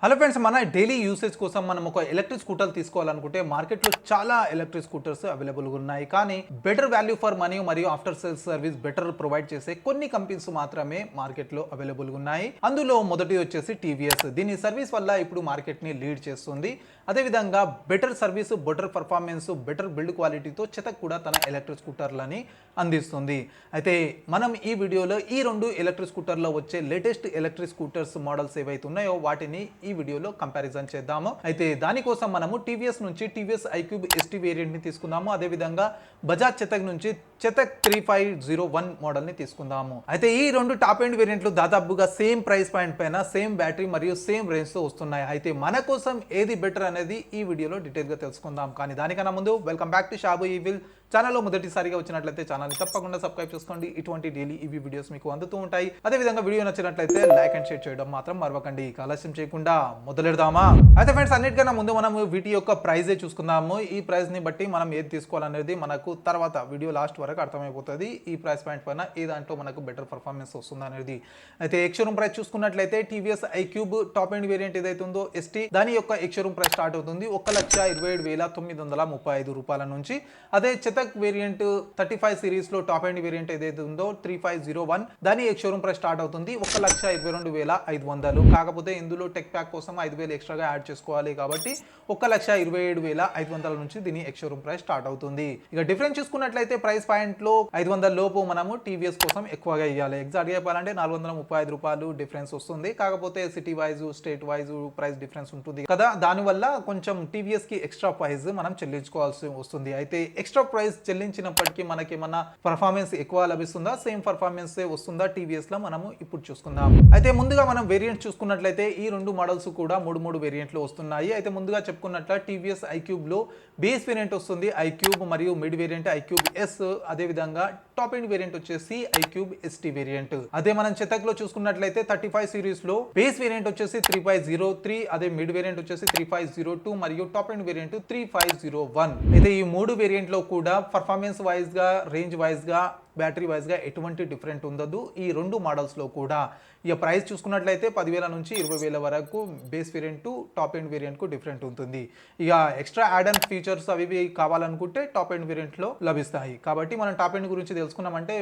Hello friends, మన daily usage కోసం మనం ఒక ఎలక్ట్రిక్ స్కూటర్ తీసుకోవాలనుకుంటే మార్కెట్లో చాలా ఎలక్ట్రిక్ స్కూటర్స్ అవైలబుల్గా ఉన్నాయి. కానీ బెటర్ వాల్యూ ఫర్ మనీ మరియు after sales service better provide చేసే కొన్ని కంపెనీస్ మాత్రమే మార్కెట్లో అవైలబుల్గా ఉన్నాయి. అందులో మొదటి వచ్చేసి టీవీఎస్. దీని సర్వీస్ వల్ల ఇప్పుడు మార్కెట్ని లీడ్ చేస్తుంది. అదేవిధంగా better service, better performance, better build క్వాలిటీతో చెతక్ కూడా తన ఎలక్ట్రిక్ స్కూటర్లని అందిస్తుంది. అయితే మనం ఈ వీడియోలో ఈ రెండు ఎలక్ట్రిక్ స్కూటర్లో వచ్చే లేటెస్ట్ ఎలక్ట్రిక్ స్కూటర్స్ మోడల్స్ ఏవైతే ఉన్నాయో వాటిని ఈ వీడియోలో కంపారిజన్ చేద్దాము. అయితే దానికోసం మనము టీవీఎస్ నుంచి టీవీఎస్ ఐక్యూబ్ ఎస్టీ వేరియంట్ ని తీసుకుందాము. అదేవిధంగా బజాజ్ చెతక్ నుంచి చెతక్ 3501 మోడల్ ని తీసుకుందాము. అయితే ఈ రెండు టాప్ ఎండ్ వేరియంట్లు దాదాపుగా సేమ్ ప్రైస్ పాయింట్ పైన, సేమ్ బ్యాటరీ మరియు సేమ్ రేంజ్ తో వస్తున్నాయి. అయితే మన కోసం ఏది బెటర్ అనేది ఈ వీడియోలో డీటెయిల్ గా తెలుసుకుందాం. కానీ దానికన్నా ముందు welcome back to Shabu evil. ఛానల్లో మొదటిసారిగా వచ్చినట్లయితే ఛానల్ని తప్పకుండా సబ్స్క్రైబ్ చేసుకోండి. ఇటువంటి డైలీ ఈవీ వీడియోస్ మీకు అందుతూ ఉంటాయి. అదేవిధంగా వీడియో నచ్చినట్లయితే లైక్ అండ్ షేర్ చేయడం మాత్రం మరవకండి. ఆలస్యం చేయకుండా మొదలెడదామా? అయితే ఫ్రెండ్స్, అన్నిటికన్నా ముందు మనం వీటి యొక్క ప్రైజే చూసుకుందాము. ఈ ప్రైస్ ని బట్టి మనం ఏది తీసుకోవాలనేది మనకు తర్వాత వీడియో లాస్ట్ వరకు అర్థమైపోతుంది. ఈ ప్రైస్ పాయింట్ పైన ఏ దాంట్లో మనకు బెటర్ పర్ఫార్మెన్స్ వస్తుంది అనేది. అయితే ఎక్స్షోరూమ్ ప్రైస్ చూసుకున్నట్లయితే TVS iQube top end variant ఏదైతే ఉందో ఎస్టీ, దాని యొక్క ఎక్స్షోరూమ్ ప్రైస్ స్టార్ట్ అవుతుంది 1,27,935 రూపాయల నుంచి. అదే చెతక్ వేరియంట్ 35 సిరీస్ లో టాప్ ఎండ్ వేరియంట్ ఏదైతే ఉందో 3501, దాని ఎక్స్షోరూమ్ ప్రైస్ స్టార్ట్ అవుతుంది 1,22,500. కాకపోతే ఇందులో టెక్ ప్యాక్ కోసం 5,000 ఎక్స్ట్రాగా యాడ్ చేసుకోవాలి. కాబట్టి 1,27,500 నుంచి దీని ఎక్స్షోరూమ్ ప్రైస్ స్టార్ట్ అవుతుంది. ఇక డిఫరెన్స్ చూసుకున్నట్లయితే ప్రైస్ పాయింట్ లో 500 లోపు మనము టీవీఎస్ కోసం ఎక్కువగా ఇవ్వాలి. ఎగ్జాక్ట్ గా చెప్పాలంటే 435 రూపాయలు డిఫరెన్స్ వస్తుంది. కాకపోతే city wise, state wise price difference ఉంటుంది కదా, దానివల్ల కొంచెం టీవీఎస్ కి ఎక్స్ట్రా ప్రైస్ మనం చెల్లించుకోవాల్సి వస్తుంది. అయితే ఎక్స్ట్రా ప్రైస్ చెల్లించినప్పటికీ మనకి ఏమన్నా పర్ఫార్మెన్స్ ఎక్కువ లభిస్తుందా, సేమ్ పర్ఫార్మెన్స్ వస్తుందా టీవీఎస్ లో, మనము ఇప్పుడు చూసుకుందాం. అయితే ముందుగా మనం వేరియంట్ చూసుకున్నట్లయితే ఈ రెండు మోడల్స్ కూడా మూడు వేరియంట్లు వస్తున్నాయి. అయితే ముందుగా చెప్పుకున్నట్ల టీవీఎస్ ఐక్యూబ్ లో బేస్ వేరియంట్ వస్తుంది ఐక్యూబ్, మరియు మిడ్ వేరియంట్ ఐక్యూబ్ ఎస్, అదే విధంగా టాప్ ఎండ్ వేరియంట్ వచ్చేసి ఐక్యూబ్ ఎస్టీ వేరియంట్. అదే మనం చెతక్ లో చూసుకున్నట్లయితే 35 సిరీస్ లో బేస్ వేరియంట్ వచ్చేసి 3503, అదే మిడ్ వేరియంట్ వచ్చేసి 3502 మరియు టాప్ ఎండ్ వేరియంట్ 3501. అయితే ఈ మూడు వేరియంట్ లో కూడా పర్ఫార్మెన్స్ వైజ్ గా, రేంజ్ వైజ్ గా, బ్యాటరీ వైజ్ గా ఎటువంటి డిఫరెంట్ ఉండదు ఈ రెండు మోడల్స్ లో కూడా. ఇక ప్రైస్ చూసుకున్నట్లయితే 10,000 నుంచి 20,000 వరకు base variant to top end variant కు డిఫరెంట్ ఉంటుంది. ఇక ఎక్స్ట్రా యాడ్ అండ్ ఫీచర్స్ అవి కావాలనుకుంటే టాప్ ఎండ్ వేరియంట్ లో లభిస్తాయి. కాబట్టి మనం టాప్ ఎండ్ గురించి తెలుసుకున్నామంటే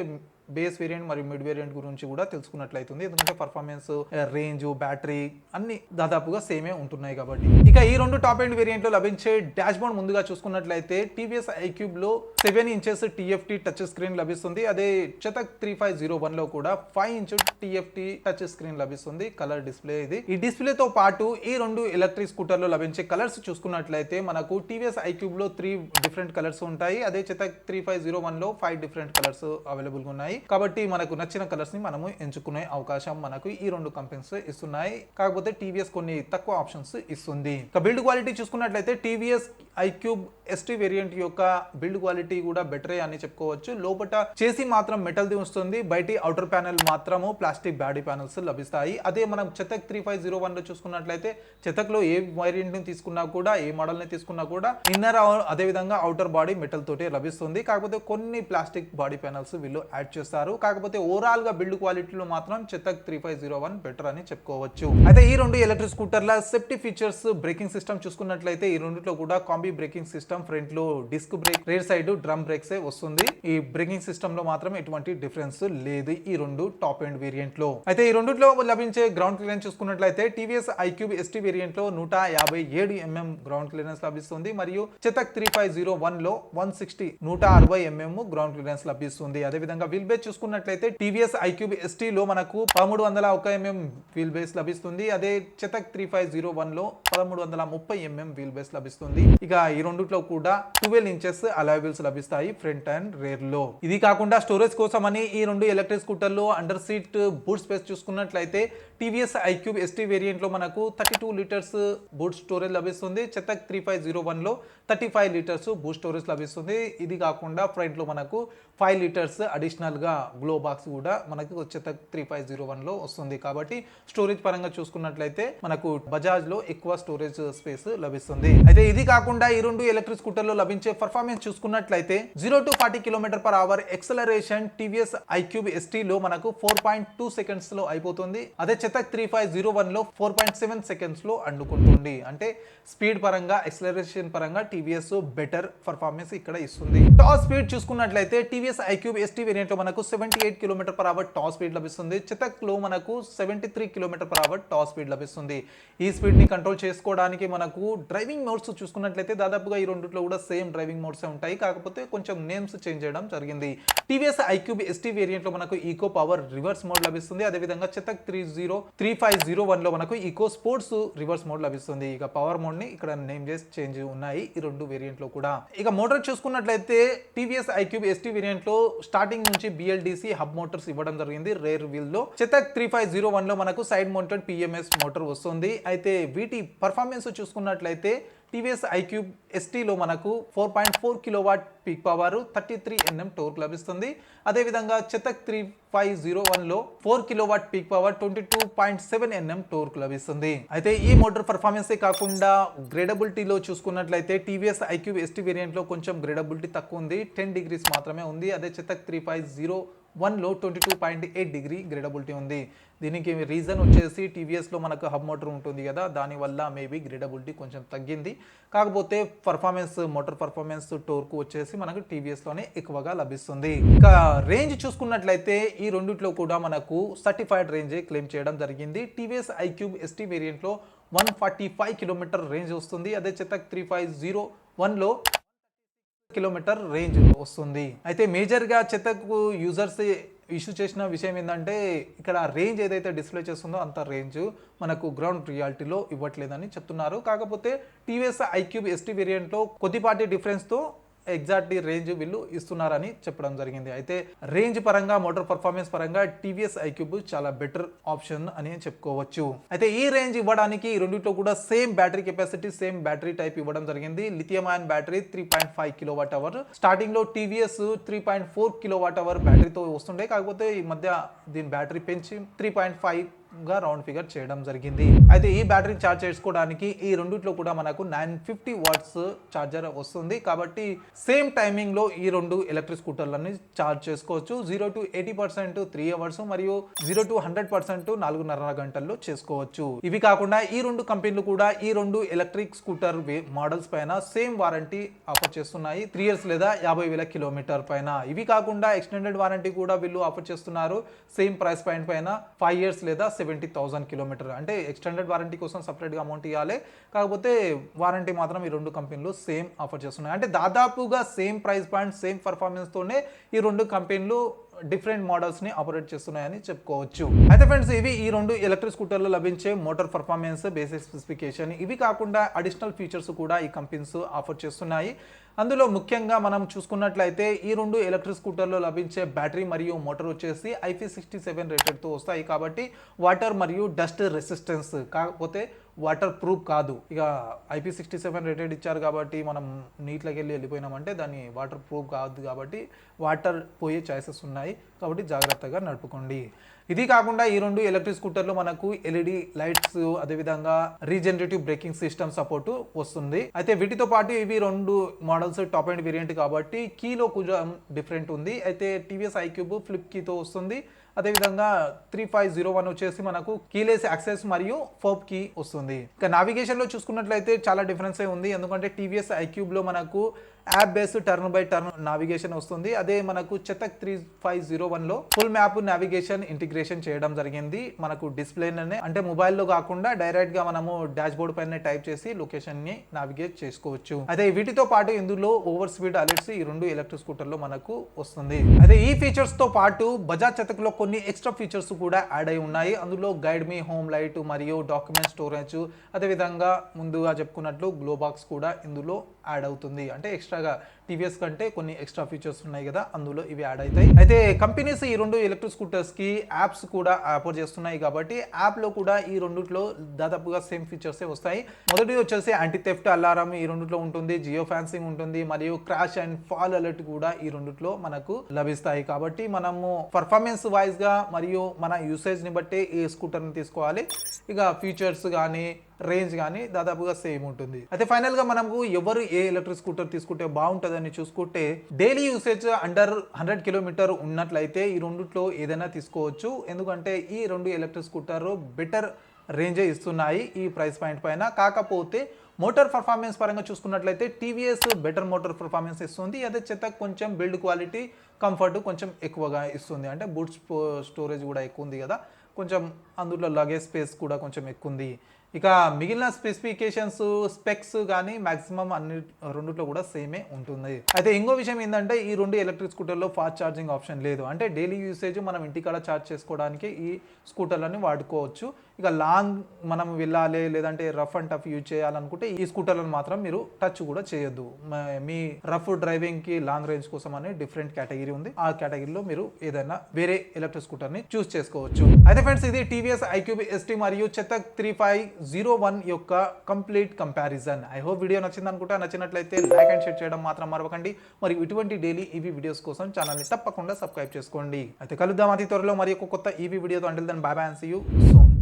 బేస్ వేరియంట్ మరియు మిడ్ వేరియంట్ గురించి కూడా తెలుసుకున్నట్లయితుంది. ఎందుకంటే పర్ఫార్మెన్స్, రేంజ్, బ్యాటరీ అన్ని దాదాపుగా సేమే ఉంటున్నాయి కాబట్టి. ఇక ఈ రెండు టాప్ ఎండ్ వేరియంట్ లో లభించే డాష్ బోర్డ్ ముందుగా చూసుకున్నట్లయితే టీవీఎస్ ఐక్యూబ్ లో 7 ఇంచెస్ TFT టచ్ స్క్రీన్ లభిస్తుంది. అదే చెతక్ 3501 లో కూడా 5 ఇంచ్ TFT టచ్ స్క్రీన్ లభిస్తుంది. కలర్ డిస్ప్లే ఇది. ఈ డిస్ప్లే తో పాటు ఈ రెండు ఎలక్ట్రిక్ స్కూటర్ లో లభించే కలర్స్ చూసుకున్నట్లయితే మనకు టీవీఎస్ ఐక్యూబ్ లో 3 డిఫరెంట్ కలర్స్ ఉంటాయి. అదే చెతక్ 3501 లో 5 డిఫరెంట్ కలర్స్ అవైలబుల్ గా ఉన్నాయి. కాబట్టి మనకు నచ్చిన కలర్స్ ని మనము ఎంచుకునే అవకాశం మనకు ఈ రెండు కంపెనీస్ ఇస్తున్నాయి. కాకపోతే టీవీఎస్ కొన్ని తక్కువ ఆప్షన్స్ ఇస్తుంది. ఇక బిల్డ్ క్వాలిటీ చూసుకున్నట్లయితే టీవీఎస్ ఐక్యూబ్ ఎస్టీ వేరియంట్ యొక్క బిల్డ్ క్వాలిటీ కూడా బెటరే అని చెప్పుకోవచ్చు. లోపల చేసి మాత్రం మెటల్ ది వస్తుంది, బయటి అవుటర్ ప్యానెల్ మాత్రము ప్లాస్టిక్ బాడీ ప్యానెల్స్ లభిస్తాయి. అదే మనం చెతక్ 3501 లో చూసుకున్నట్లయితే చెతక్ లో ఏ వేరియంట్ ని తీసుకున్నా కూడా, ఏ మోడల్ ని తీసుకున్నా కూడా ఇన్నర్ అదే విధంగా అవుటర్ బాడీ మెటల్ తోటే లభిస్తుంది. కాకపోతే కొన్ని ప్లాస్టిక్ బాడీ ప్యానెల్స్ వీళ్ళు యాడ్ చేస్తారు. కాకపోతే ఓవరాల్ గా బిల్డ్ క్వాలిటీలో మాత్రం చెతక్ 3501 బెటర్ అని చెప్పుకోవచ్చు. అయితే ఈ రెండు ఎలక్ట్రిక్ స్కూటర్ల సేఫ్టీ ఫీచర్స్, బ్రేకింగ్ సిస్టమ్ చూసుకున్నట్లయితే ఈ రెండిట్లో కూడా కాంబీ బ్రేకింగ్ సిస్టమ్, ఫ్రంట్ లో disc brake, rear side drum brakes వస్తుంది. ఈ బ్రేకింగ్ సిస్టమ్ లో మాత్రం ఎటువంటి డిఫరెన్స్ లేదు ఈ రెండు టాప్ ఎండ్ వేరియంట్ లో. అయితే ఈ రెండిట్లో లభించే గ్రౌండ్ క్లియరెన్స్ చూసుకున్నట్లయితే టీవీఎస్ ఐక్యూబ్ ఎస్టీ వేరియంట్ లో 157 mm గ్రౌండ్ క్లియరెన్స్ లభిస్తుంది. మరియు చెతక్ 3501 లో 160 mm గ్రౌండ్ క్లియరెన్స్ లభిస్తుంది. అదే విధంగా వీల్ బేస్ చూసుకున్నట్లయితే టీవీఎస్ ఐక్యూబ్ ఎస్టీ లో మనకు 1301 mm వీల్ బేస్ లభిస్తుంది. అదే చెతక్ 3501 లో 1330 mm వీల్ బేస్ లభిస్తుంది. ఇక ఈ రెండిట్లో కూడా 12 ఇంచెస్ అలాయ్ వీల్స్ లభిస్తాయి ఫ్రంట్ అండ్ రేర్ లో. ఇది కాకుండా స్టోరేజ్ కోసం అని ఈ రెండు ఎలక్ట్రిక్ స్కూటర్లు అండర్ సీట్ బూట్ స్పేస్ చూసుకున్నట్లయితే టీవీఎస్ ఐక్యూబ్ ఎస్టీ వేరియంట్ లో మనకు 32 లీటర్స్ బూట్ స్టోరేజ్ లభిస్తుంది. చెతక్ 3501 లో 35 లీటర్స్ బూట్ స్టోరేజ్ లభిస్తుంది. ఇది కాకుండా ఫ్రంట్ లో మనకు 5 లీటర్స్ అడిషనల్ గా గ్లో బాక్స్ కూడా మనకు చెతక్ 3501 లో వస్తుంది. కాబట్టి స్టోరేజ్ పరంగా చూసుకున్నట్లయితే మనకు బజాజ్ లో ఎక్కువ స్టోరేజ్ స్పేస్ లభిస్తుంది. అయితే ఇది కాకుండా ఈ రెండు ఎలక్ట్రిక్ స్కూటర్ లో లభించే పర్ఫార్మెన్స్ చూసుకున్నట్లయితే 0 to 40 km/h acceleration TVS iQube ST లో మనకు 4.2 సెకండ్స్ లో అయిపోతుంది. అదే చెతక్ 3501 లో 4.7 సెకండ్స్ లో అందుకుంటుంది. అంటే స్పీడ్ పరంగా యాక్సలరేషన్ పరంగా టీవీఎస్ బెటర్ పర్ఫార్మెన్స్ ఇక్కడ ఇస్తుంది. టాప్ స్పీడ్ చూసుకున్నట్లయితే టీవీఎస్ ఐక్యూబ్ ఎస్టీ వేరియంట్ లో మనకు 78 km/h టాప్ స్పీడ్ లభిస్తుంది. చెతక్ లో మనకు 73 km/h టాప్ స్పీడ్ లభిస్తుంది. ఈ స్పీడ్ ని కంట్రోల్ చేసుకోవడానికి మనకు డ్రైవింగ్ మోడ్స్ చూసుకున్నట్లయితే దాదాపుగా ఈ రెండిట్లో కూడా సేమ్ డ్రైవింగ్ మోడ్స్ ఉంటాయి. కాకపోతే కొంచెం నేమ్స్ చేంజ్ చేయడం జరిగింది. టీవీఎస్ ఐక్యూబ్ ఎస్టీ వేరియంట్ లో మనకు ఈకో పవర్ రివర్స్ మోడ్ లభిస్తుంది. అదేవిధంగా చెతక్ 3501 లో మనకు ఈకో స్పోర్ట్స్ రివర్స్ మోడ్ లభిస్తుంది. ఇక పవర్ మోడ్ ని ఇక్కడ నేమ్ చేసి చేంజ్ ఉన్నాయి ఈ రెండు వేరియంట్ లో కూడా. ఇక మోటార్ చూసుకున్నట్లయితే టీవీఎస్ ఐక్యూబ్ ఎస్టీ వేరియంట్ లో స్టార్టింగ్ నుంచి బిఎల్డిసి హబ్ మోటార్స్ ఇవ్వడం జరిగింది రేర్ వీల్ లో. చెతక్ 3501 లో మనకు సైడ్ మౌంటెడ్ పిఎంఎస్ మోటార్ వస్తుంది. అయితే వీటి పర్ఫార్మెన్స్ చూసుకున్నట్లయితే టీవీఎస్ ఐక్యూబ్ ఎస్టీలో మనకు 4.4 kilowatt peak power 33 Nm Tork లభిస్తుంది. అదేవిధంగా చెతక్ 3501 లో 4 kilowatt peak power 22.7 Nm Tork లభిస్తుంది. అయితే ఈ మోటార్ పర్ఫార్మెన్స్ కాకుండా గ్రేడబిలిటీలో చూసుకున్నట్లయితే టీవీఎస్ ఐక్యూబ్ ఎస్టీ వేరియంట్ లో కొంచెం గ్రేడబిలిటీ తక్కువ ఉంది, 10 degrees మాత్రమే ఉంది. అదే చెతక్ 3501 లో 22.8 degree గ్రేడబిలిటీ ఉంది. దీనికి రీజన్ వచ్చేసి టీవీఎస్ లో మనకు హబ్ మోటార్ ఉంటుంది కదా, దానివల్ల మేబీ గ్రేడబిలిటీ కొంచెం తగ్గింది. కాకపోతే పర్ఫార్మెన్స్ మోటార్ పర్ఫార్మెన్స్ టోర్క్ వచ్చేసి మనకు టీవీఎస్ లోనే ఎక్కువగా లభిస్తుంది. ఇక రేంజ్ చూసుకున్నట్లయితే ఈ రెండిట్లో కూడా మనకు సర్టిఫైడ్ రేంజ్ క్లెయిమ్ చేయడం జరిగింది. టీవీఎస్ ఐక్యూబ్ ఎస్టీ వేరియంట్ లో 145 కిలోమీటర్ రేంజ్ వస్తుంది. అదే చెతక్ 3501 లో కిలోమీటర్ రేంజ్ వస్తుంది. అయితే మేజర్ గా చెతక్ యూజర్స్ ఇష్యూ చేసిన విషయం ఏంటంటే ఇక్కడ రేంజ్ ఏదైతే డిస్ప్లే చేస్తుందో అంత రేంజ్ మనకు గ్రౌండ్ రియాలిటీలో ఇవ్వట్లేదని చెప్తున్నారు. కాకపోతే టీవీఎస్ ఐక్యూబ్ ఎస్టీ వేరియంట్లో కొద్దిపాటి డిఫరెన్స్తో ఎగ్జాక్ట్లీ రేంజ్ వీళ్ళు ఇస్తున్నారని చెప్పడం జరిగింది. అయితే రేంజ్ పరంగా మోటార్ పర్ఫార్మెన్స్ పరంగా టీవీఎస్ ఐక్యూబ్ చాలా బెటర్ ఆప్షన్ అని చెప్పుకోవచ్చు. అయితే ఈ రేంజ్ ఇవ్వడానికి ఈ రెండిట్లో కూడా same battery capacity same battery type ఇవ్వడం జరిగింది. Lithium ion battery 3.5 kWh. Starting లో టీవీఎస్ 3.4 kWh బ్యాటరీతో వస్తుండే, కాకపోతే ఈ మధ్య దీని బ్యాటరీ పెంచి 3.5 గా రౌండ్ ఫిగర్ చేయడం జరిగింది. అయితే ఈ బ్యాటరీ ఛార్జ్ చేసుకోవడానికి ఈ రెండిట్లో కూడా మనకు 950 watts ఛార్జర్ వస్తుంది. కాబట్టి సేమ్ టైమింగ్ లో ఈ రెండు ఎలక్ట్రిక్ స్కూటర్లని ఛార్జ్ చేసుకోవచ్చు. 0 to 80% 3 hours మరియు 0 to 100% 4.5 గంటల్లో చేసుకోవచ్చు. ఇవి కాకుండా ఈ రెండు కంపెనీలు కూడా ఈ రెండు ఎలక్ట్రిక్ స్కూటర్ మోడల్స్ పైన సేమ్ వారంటీ ఆఫర్ చేస్తున్నాయి, 3 years లేదా 50,000 కిలోమీటర్ పైన. ఇవి కాకుండా ఎక్స్టెండెడ్ వారంటీ కూడా వీళ్ళు ఆఫర్ చేస్తున్నారు సేమ్ ప్రైస్ పాయింట్ పైన 5 years లేదా 70,000 కిలోమీటర్. అంటే ఎక్స్టెండెడ్ వారంటీ కోసం సపరేట్గా అమౌంట్ ఇవ్వాలి, కాకపోతే వారంటీ మాత్రం ఈ రెండు కంపెనీలు సేమ్ ఆఫర్ చేస్తున్నాయి. అంటే దాదాపుగా సేమ్ ప్రైస్ పాయింట్ సేమ్ పర్ఫార్మెన్స్తోనే ఈ రెండు కంపెనీలు డిఫరెంట్ మోడల్స్ ని ఆపరేట్ చేస్తున్నాయని చెప్పుకోవచ్చు. అయితే ఫ్రెండ్స్ ఇవి ఈ రెండు ఎలక్ట్రిక్ స్కూటర్లో లభించే మోటార్ పర్ఫార్మెన్స్ బేసిక్ స్పెసిఫికేషన్. ఇవి కాకుండా అడిషనల్ ఫీచర్స్ కూడా ఈ కంపెనీస్ ఆఫర్ చేస్తున్నాయి. అందులో ముఖ్యంగా మనం చూసుకున్నట్లయితే ఈ రెండు ఎలక్ట్రిక్ స్కూటర్లో లభించే బ్యాటరీ మరియు మోటార్ వచ్చేసి IP67 రేటెడ్తో వస్తాయి. కాబట్టి వాటర్ మరియు డస్ట్ రెసిస్టెన్స్, కాకపోతే వాటర్ ప్రూఫ్ కాదు. ఇక IP67 రేటెడ్ ఇచ్చారు కాబట్టి మనం నీటిలోకి వెళ్ళిపోయినామంటే దాన్ని వాటర్ ప్రూఫ్ కాదు, కాబట్టి వాటర్ పోయే ఛాయిసెస్ ఉన్నాయి. కాబట్టి జాగ్రత్తగా నడుపుకోండి. ఇది కాకుండా ఈ రెండు ఎలక్ట్రిక్ స్కూటర్లు మనకు ఎల్ఈడి లైట్స్, అదేవిధంగా రీజనరేటివ్ బ్రేకింగ్ సిస్టమ్ సపోర్ట్ వస్తుంది. అయితే వీటితో పాటు ఇవి రెండు మోడల్స్ టాప్ అండ్ వేరియంట్ కాబట్టి కీలో కొంచెం డిఫరెంట్ ఉంది. అయితే టీవీఎస్ ఐక్యూబ్ ఫ్లిప్ కీతో వస్తుంది. అదేవిధంగా 3501 వచ్చేసి మనకు కీలెస్ యాక్సెస్ మరియు ఫోప్ కీ వస్తుంది. ఇక నావిగేషన్ లో చూసుకున్నట్లయితే చాలా డిఫరెన్స్ ఉంది. ఎందుకంటే టీవీఎస్ ఐక్యూబ్ లో మనకు app based turn by turn navigation వస్తుంది. అదే మనకు చెతక్ 3501 లో ఫుల్ మ్యాప్ నావిగేషన్ ఇంటిగ్రేషన్ చేయడం జరిగింది. మనకు డిస్ప్లేనే అంటే మొబైల్లో కాకుండా డైరెక్ట్ గా మనము డాష్ బోర్డ్ పైన టైప్ చేసి లొకేషన్ ని నావిగేట్ చేసుకోవచ్చు. అదే వీటితో పాటు ఇందులో ఓవర్ స్పీడ్ అలర్ట్స్ ఈ రెండు ఎలక్ట్రిక్ స్కూటర్ లో మనకు వస్తుంది. అదే ఈ ఫీచర్స్ తో పాటు బజాజ్ చెతక్ లో కొన్ని ఎక్స్ట్రా ఫీచర్స్ కూడా యాడ్ అయి ఉన్నాయి. అందులో గైడ్ మీ హోమ్ లైట్ మరియు డాక్యుమెంట్ స్టోరేజ్, అదేవిధంగా ముందుగా చెప్పుకున్నట్లు గ్లో బాక్స్ కూడా ఇందులో యాడ్ అవుతుంది. అంటే ఎక్స్ట్రాగా టీవీఎస్ కంటే కొన్ని ఎక్స్ట్రా ఫీచర్స్ ఉన్నాయి కదా, అందులో ఇవి యాడ్ అవుతాయి. అయితే కంపెనీస్ ఈ రెండు ఎలక్ట్రిక్ స్కూటర్స్ కి యాప్స్ కూడా ఆఫర్ చేస్తున్నాయి కాబట్టి యాప్ లో కూడా ఈ రెండిట్లో దాదాపుగా సేమ్ ఫీచర్స్ వస్తాయి. మొదటిది వచ్చేసి యాంటీ థెఫ్ట్ అలారం ఈ రెండిట్లో ఉంటుంది, జియో ఫెన్సింగ్ ఉంటుంది, మరియు క్రాష్ అండ్ ఫాల్ అలర్ట్ కూడా ఈ రెండిట్లో మనకు లభిస్తాయి. కాబట్టి మనము పర్ఫార్మెన్స్ వైజ్ గా మరియు మన యూసేజ్ ని బట్టి ఈ స్కూటర్ ని తీసుకోవాలి. ఇక ఫీచర్స్ కానీ రేంజ్ కానీ దాదాపుగా సేమ్ ఉంటుంది. అయితే ఫైనల్ గా మనకు ఎవరు ఏ ఎలక్ట్రిక్ స్కూటర్ తీసుకుంటే బాగుంటుందని చూసుకుంటే డైలీ యూసేజ్ అండర్ 100 కిలోమీటర్ ఉన్నట్లయితే ఈ రెండిట్లో ఏదైనా తీసుకోవచ్చు. ఎందుకంటే ఈ రెండు ఎలక్ట్రిక్ స్కూటర్ బెటర్ రేంజే ఇస్తున్నాయి ఈ ప్రైస్ పాయింట్ పైన. కాకపోతే మోటార్ పర్ఫార్మెన్స్ పరంగా చూసుకున్నట్లయితే టీవీఎస్ బెటర్ మోటార్ పర్ఫార్మెన్స్ ఇస్తుంది. అదే చేతక్ కొంచెం బిల్డ్ క్వాలిటీ కంఫర్ట్ కొంచెం ఎక్కువగా ఇస్తుంది. అంటే బూట్ స్టోరేజ్ కూడా ఎక్కువ ఉంది కదా, కొంచెం అందులో లగేజ్ స్పేస్ కూడా కొంచెం ఎక్కువ ఉంది. ఇక మిగిలిన స్పెసిఫికేషన్స్ స్పెక్స్ కానీ మాక్సిమం అన్ని రెండిట్లో కూడా సేమే ఉంటుంది. అయితే ఇంకో విషయం ఏంటంటే ఈ రెండు ఎలక్ట్రిక్ స్కూటర్లో ఫాస్ట్ ఛార్జింగ్ ఆప్షన్ లేదు. అంటే డైలీ యూసేజ్ మనం ఇంటికాడ ఛార్జ్ చేసుకోవడానికి ఈ స్కూటర్లని వాడుకోవచ్చు. ఇక లాంగ్ మనం వెళ్ళాలి లేదంటే రఫ్ అండ్ టఫ్ యూజ్ చేయాలనుకుంటే ఈ స్కూటర్లను మాత్రం మీరు టచ్ కూడా చేయొద్దు. మీ రఫ్ డ్రైవింగ్ కి లాంగ్ రేంజ్ కోసం అనే డిఫరెంట్ కేటగిరీ ఉంది. ఆ కేటగిరీలో మీరు ఏదైనా వేరే ఎలక్ట్రిక్ స్కూటర్ ని చూస్ చేసుకోవచ్చు. అయితే ఫ్రెండ్స్ ఇది టీవీఎస్ ఐక్యూబ్ ST మరియు చేతక్ 3501 యొక్క complete comparison. I hope video నచ్చింది అనుకుంటా. నచ్చినట్లయితే లైక్ అండ్ షేర్ చేయడం మాత్రం మరవకండి. మరి ఇటువంటి డైలీ ఈవీ వీడియోస్ కోసం ఛానల్ ని తప్పకుండా సబ్స్క్రైబ్ చేసుకోండి. అయితే కలుద్దాం అతి త్వరలో మరి ఒక కొత్త ఈవీ వీడియోతో. Until then bye bye and see you soon.